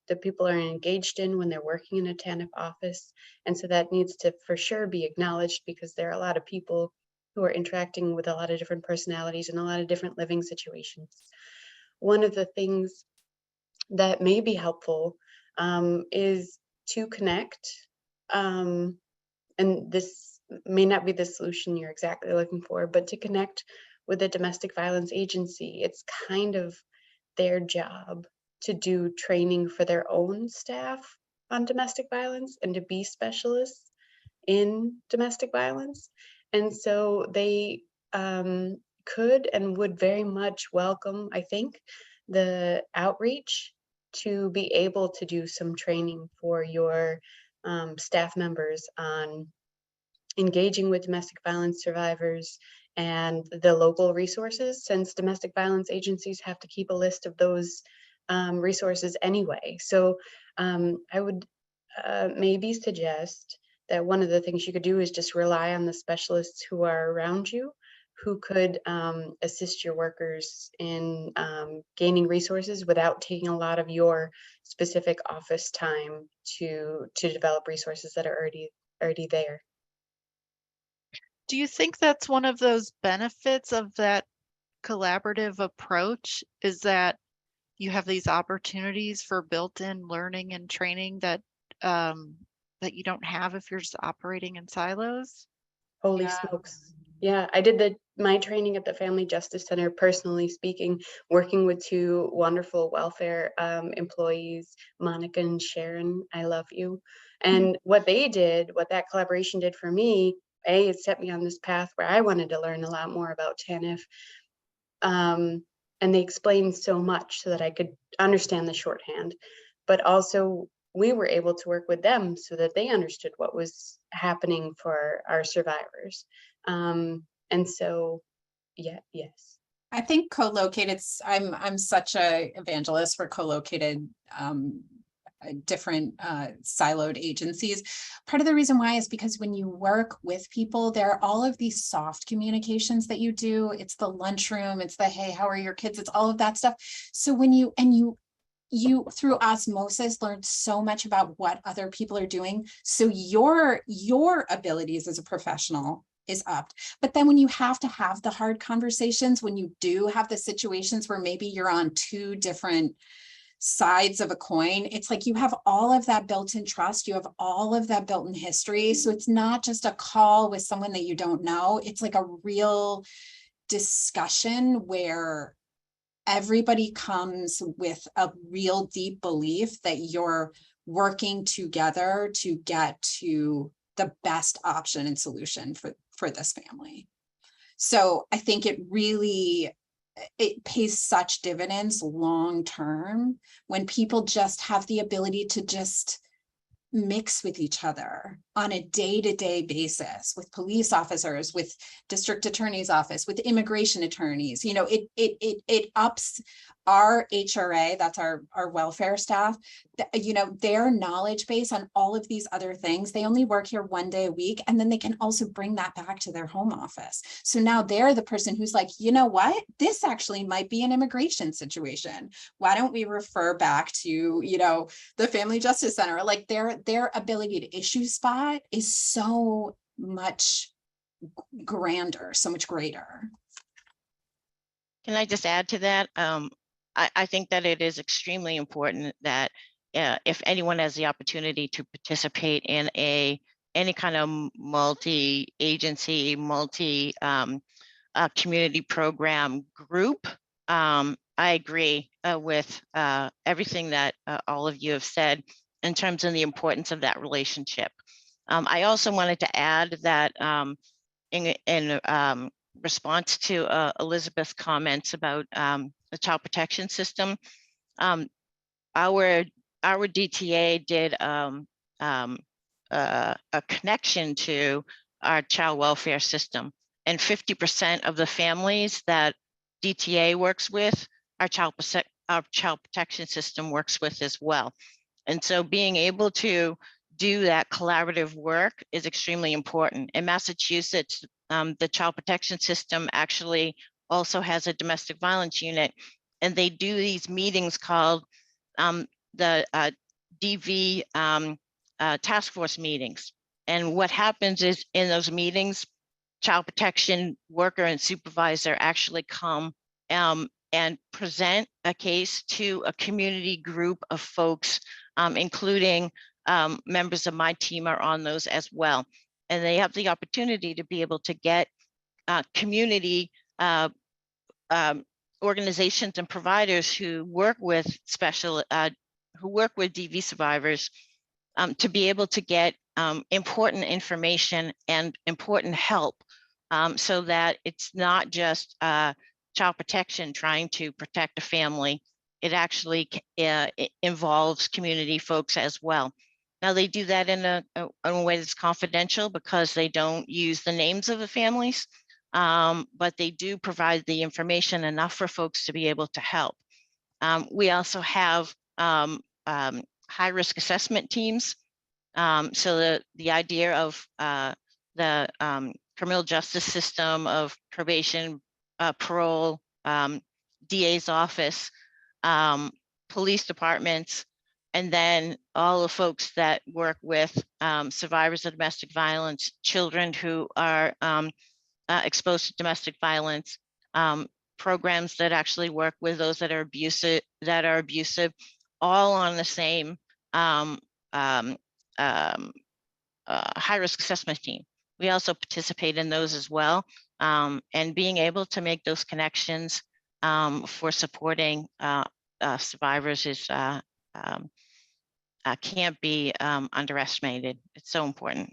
that people are engaged in when they're working in a TANF office. And so that needs to for sure be acknowledged, because there are a lot of people who are interacting with a lot of different personalities and a lot of different living situations. One of the things that may be helpful is to connect, and this may not be the solution you're exactly looking for, but to connect with a domestic violence agency. It's kind of their job to do training for their own staff on domestic violence and to be specialists in domestic violence. And so they could and would very much welcome, I think, the outreach to be able to do some training for your staff members on engaging with domestic violence survivors and the local resources, since domestic violence agencies have to keep a list of those resources anyway. So I would maybe suggest that one of the things you could do is just rely on the specialists who are around you, who could assist your workers in gaining resources without taking a lot of your specific office time to develop resources that are already there. Do you think that's one of those benefits of that collaborative approach, is that you have these opportunities for built-in learning and training that that you don't have if you're just operating in silos? Holy smokes. Yeah, I did my training at the Family Justice Center, personally speaking, working with two wonderful welfare employees, Monica and Sharon. I love you. And what that collaboration did for me, it set me on this path where I wanted to learn a lot more about TANF. And they explained so much so that I could understand the shorthand, but also we were able to work with them so that they understood what was happening for our survivors. And so, yes. I think co-located, I'm such a evangelist for co-located different siloed agencies. Part of the reason why is because when you work with people, there are all of these soft communications that you do. It's the lunchroom, it's the, hey, how are your kids? It's all of that stuff. So when you you through osmosis learn so much about what other people are doing. So your abilities as a professional is upped. But then when you have to have the hard conversations, when you do have the situations where maybe you're on two different sides of a coin, it's like you have all of that built-in trust, you have all of that built-in history. So it's not just a call with someone that you don't know, it's like a real discussion where everybody comes with a real deep belief that you're working together to get to the best option and solution for this family. So I think it pays such dividends long term when people just have the ability to just mix with each other on a day-to-day basis with police officers, with district attorney's office, with immigration attorneys. You know, it ups our HRA, that's our welfare staff, you know, their knowledge base on all of these other things. They only work here one day a week, and then they can also bring that back to their home office. So now they're the person who's like, you know what, this actually might be an immigration situation. Why don't we refer back to, you know, the Family Justice Center? Like their ability to issue spot is so much grander, so much greater. Can I just add to that? I think that it is extremely important that if anyone has the opportunity to participate in any kind of multi-agency, community program group, I agree with everything that all of you have said in terms of the importance of that relationship. I also wanted to add that in response to Elizabeth's comments about the child protection system, our DTA did a connection to our child welfare system, and 50% of the families that DTA works with, our child protection system works with as well. And so being able to do that collaborative work is extremely important. In Massachusetts, the child protection system actually also has a domestic violence unit, and they do these meetings called the DV task force meetings. And what happens is in those meetings, child protection worker and supervisor actually come and present a case to a community group of folks, including members of my team are on those as well. And they have the opportunity to be able to get community organizations and providers who work with who work with DV survivors to be able to get important information and important help, so that it's not just child protection trying to protect a family. It actually it involves community folks as well. Now they do that in a way that's confidential because they don't use the names of the families, but they do provide the information enough for folks to be able to help. We also have high risk assessment teams. So the idea of the criminal justice system of probation, parole, DA's office, police departments, and then all the folks that work with survivors of domestic violence, children who are exposed to domestic violence, programs that actually work with those that are abusive, all on the same high risk assessment team. We also participate in those as well, and being able to make those connections for supporting survivors is can't be underestimated. It's so important.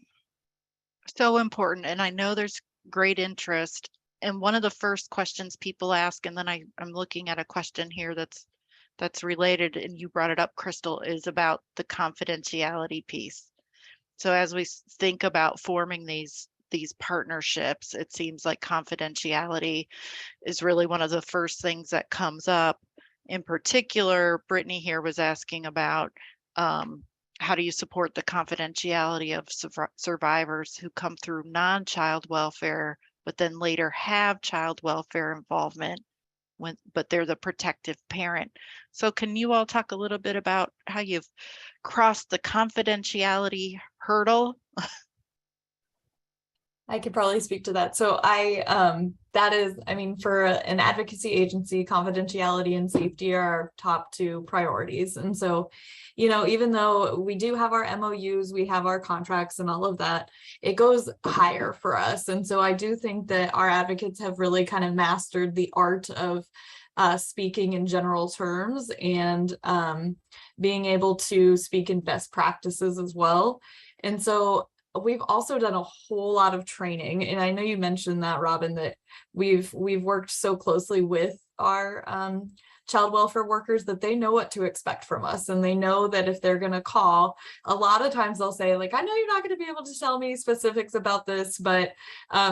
So important. And I know there's great interest. And one of the first questions people ask, and then I'm looking at a question here that's related, and you brought it up, Crystal, is about the confidentiality piece. So as we think about forming these partnerships, it seems like confidentiality is really one of the first things that comes up. In particular, Brittany here was asking about how do you support the confidentiality of survivors who come through non-child welfare, but then later have child welfare involvement but they're the protective parent. So can you all talk a little bit about how you've crossed the confidentiality hurdle? I could probably speak to that. So that is, I mean, for an advocacy agency, confidentiality and safety are our top two priorities. And so, you know, even though we do have our MOUs, we have our contracts and all of that, it goes higher for us. And so I do think that our advocates have really kind of mastered the art of speaking in general terms and being able to speak in best practices as well. And so we've also done a whole lot of training, and I know you mentioned that, Robin, that we've worked so closely with our child welfare workers that they know what to expect from us, and they know that if they're going to call, a lot of times they'll say, like, I know you're not going to be able to tell me specifics about this, but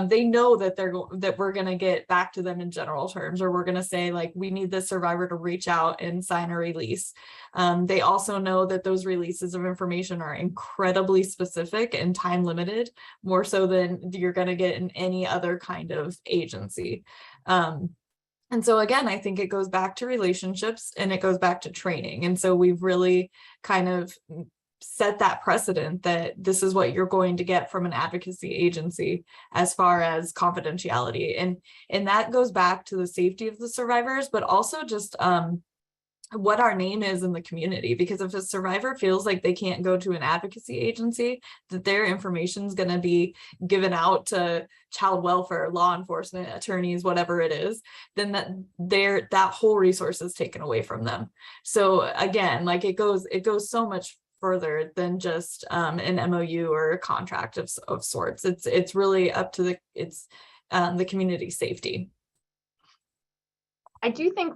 they know that we're going to get back to them in general terms, or we're going to say, like, we need this survivor to reach out and sign a release. They also know that those releases of information are incredibly specific and time limited, more so than you're going to get in any other kind of agency. And so again, I think it goes back to relationships and it goes back to training. And so we've really kind of set that precedent that this is what you're going to get from an advocacy agency as far as confidentiality. And that goes back to the safety of the survivors, but also just what our name is in the community. Because if a survivor feels like they can't go to an advocacy agency, that their information is going to be given out to child welfare, law enforcement, attorneys, whatever it is, then that whole resource is taken away from them. So again, like it goes so much further than just an MOU or a contract of sorts. It's really up to the community safety. I do think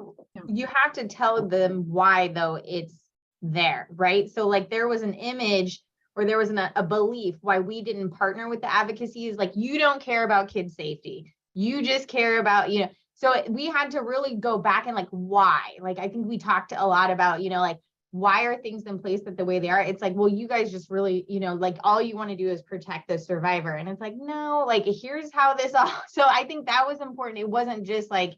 you have to tell them why, though, it's there, right? So like there was an image or there was a belief why we didn't partner with the advocacy is like, you don't care about kid safety. You just care about, you know, so we had to really go back and like, why? Like, I think we talked a lot about, you know, like, why are things in place that the way they are? It's like, well, you guys just really, you know, like all you want to do is protect the survivor. And it's like, no, like, here's how this all, so I think that was important. It wasn't just like,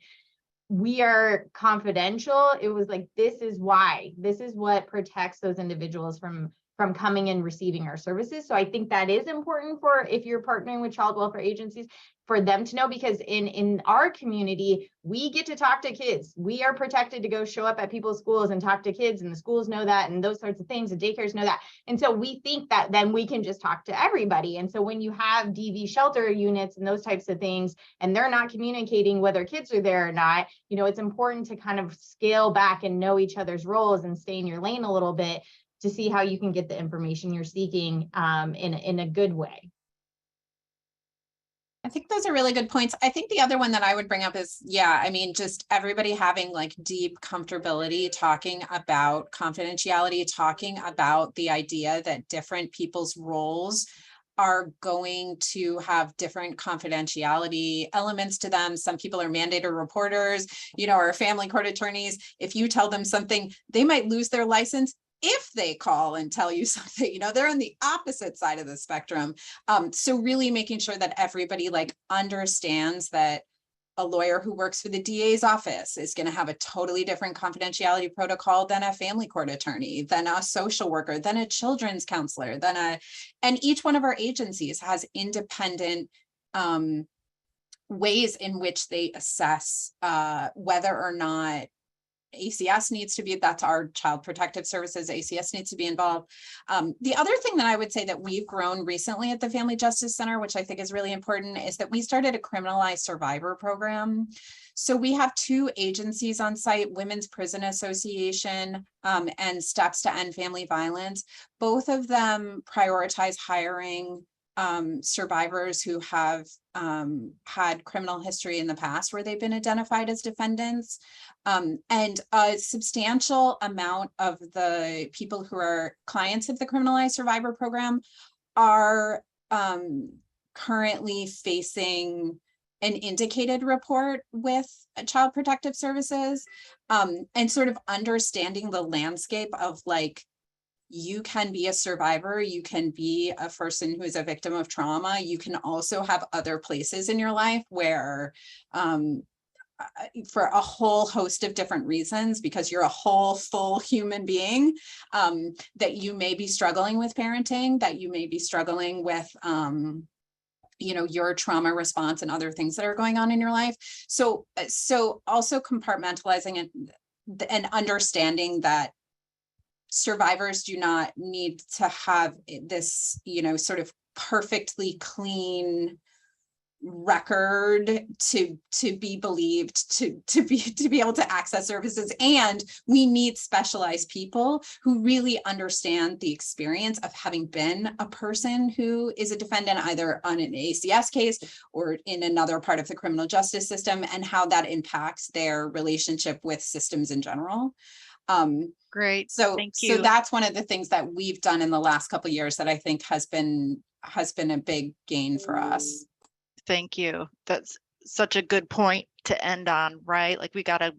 we are confidential. It was like, this is why, this is what protects those individuals from coming and receiving our services. So I think that is important for if you're partnering with child welfare agencies, for them to know, because in our community, we get to talk to kids. We are protected to go show up at people's schools and talk to kids, and the schools know that, and those sorts of things, and daycares know that. And so we think that then we can just talk to everybody. And so when you have DV shelter units and those types of things, and they're not communicating whether kids are there or not, you know, it's important to kind of scale back and know each other's roles and stay in your lane a little bit to see how you can get the information you're seeking in a good way. I think those are really good points. I think the other one that I would bring up is, yeah, I mean, just everybody having like deep comfortability talking about confidentiality, talking about the idea that different people's roles are going to have different confidentiality elements to them. Some people are mandated reporters, you know, or family court attorneys. If you tell them something, they might lose their license if they call and tell you something, you know, they're on the opposite side of the spectrum. So really making sure that everybody like understands that a lawyer who works for the DA's office is going to have a totally different confidentiality protocol than a family court attorney, than a social worker, than a children's counselor, and each one of our agencies has independent ways in which they assess whether or not ACS needs to be, that's our Child Protective Services, ACS needs to be involved. The other thing that I would say that we've grown recently at the Family Justice Center, which I think is really important, is that we started a criminalized survivor program. So we have two agencies on site, Women's Prison Association and Steps to End Family Violence. Both of them prioritize hiring survivors who have had criminal history in the past where they've been identified as defendants. And a substantial amount of the people who are clients of the Criminalized Survivor Program are currently facing an indicated report with Child Protective Services, and sort of understanding the landscape of like, you can be a survivor, you can be a person who is a victim of trauma, you can also have other places in your life where for a whole host of different reasons, because you're a whole full human being, that you may be struggling with parenting, that you may be struggling with your trauma response and other things that are going on in your life. So also compartmentalizing and understanding that survivors do not need to have this, sort of perfectly clean record to be believed, to be able to access services. And we need specialized people who really understand the experience of having been a person who is a defendant, either on an ACS case or in another part of the criminal justice system, and how that impacts their relationship with systems in general. Great. So Thank you. that's one of the things that we've done in the last couple of years that I think has been a big gain for us. Thank you. That's such a good point to end on, right? Like, we got to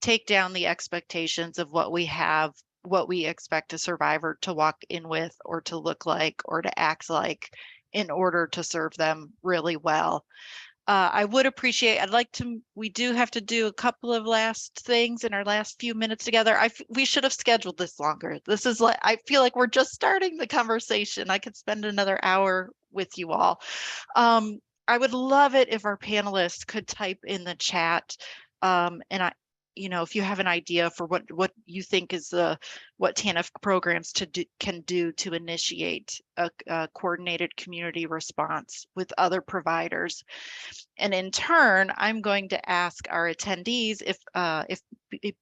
take down the expectations of what we have, what we expect a survivor to walk in with or to look like or to act like in order to serve them really well. I would appreciate, we do have to do a couple of last things in our last few minutes together. We should have scheduled this longer. This is like, I feel like we're just starting the conversation. I could spend another hour with you all. I would love it if our panelists could type in the chat. If you have an idea for what you think is what TANF programs can do to initiate a coordinated community response with other providers. And in turn, I'm going to ask our attendees if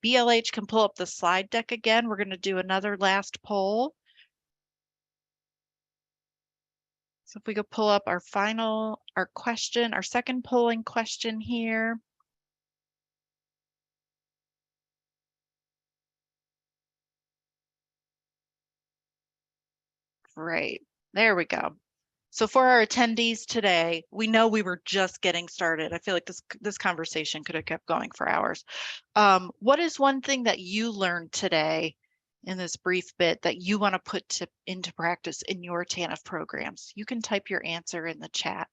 BLH can pull up the slide deck again. We're going to do another last poll. So if we could pull up our second polling question here. Great, there we go. So for our attendees today, we know we were just getting started. I feel like this conversation could have kept going for hours. What is one thing that you learned today in this brief bit that you want to put into practice in your TANF programs? You can type your answer in the chat.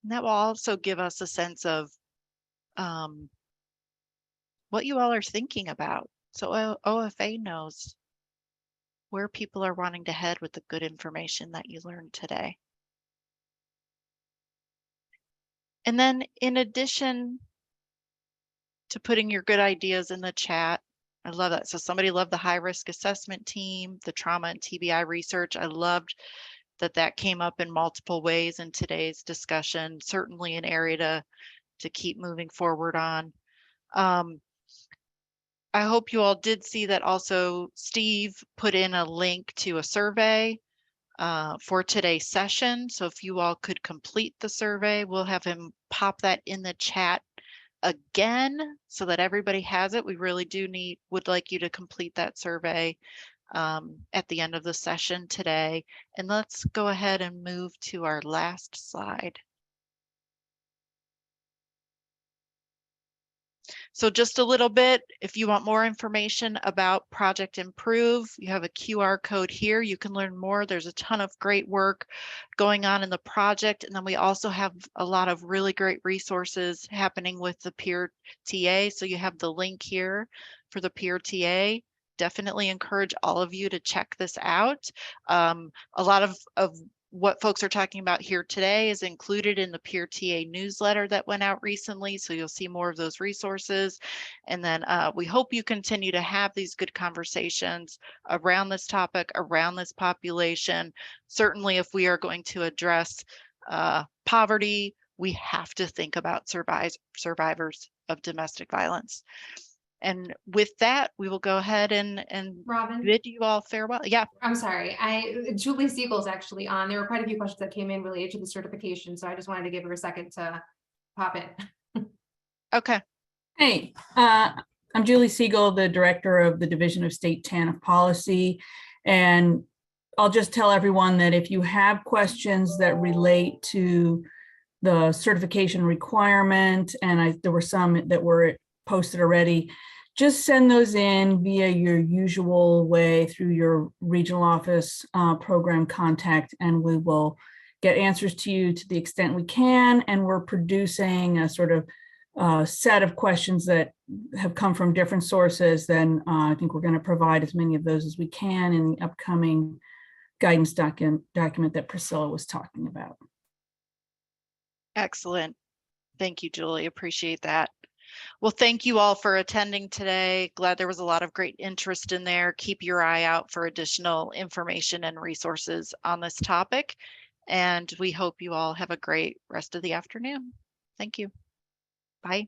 And that will also give us a sense of what you all are thinking about. So OFA knows where people are wanting to head with the good information that you learned today. And then in addition to putting your good ideas in the chat, I love that. So somebody loved the high risk assessment team, the trauma and TBI research. I loved that came up in multiple ways in today's discussion. Certainly an area to keep moving forward on. I hope you all did see that also Steve put in a link to a survey for today's session. So if you all could complete the survey, we'll have him pop that in the chat again so that everybody has it. We really would like you to complete that survey at the end of the session today. And let's go ahead and move to our last slide. So just a little bit, if you want more information about Project Improve, you have a QR code here. You can learn more. There's a ton of great work going on in the project. And then we also have a lot of really great resources happening with the peer TA. So you have the link here for the peer TA. Definitely encourage all of you to check this out. A lot of what folks are talking about here today is included in the peer TA newsletter that went out recently. So you'll see more of those resources. And then we hope you continue to have these good conversations around this topic, around this population. Certainly, if we are going to address poverty, we have to think about survivors of domestic violence. And with that, we will go ahead and Robin, bid you all farewell. Yeah. I'm sorry. Julie Siegel's actually on. There were quite a few questions that came in related to the certification. So I just wanted to give her a second to pop in. Okay. Hey, I'm Julie Siegel, the director of the Division of State TANF Policy. And I'll just tell everyone that if you have questions that relate to the certification requirement, and there were some that were posted already, just send those in via your usual way through your regional office program contact, and we will get answers to you to the extent we can, and we're producing a sort of set of questions that have come from different sources. Then I think we're going to provide as many of those as we can in the upcoming guidance document that Priscilla was talking about. Excellent. Thank you, Julie. Appreciate that. Well, thank you all for attending today. Glad there was a lot of great interest in there. Keep your eye out for additional information and resources on this topic. And we hope you all have a great rest of the afternoon. Thank you. Bye.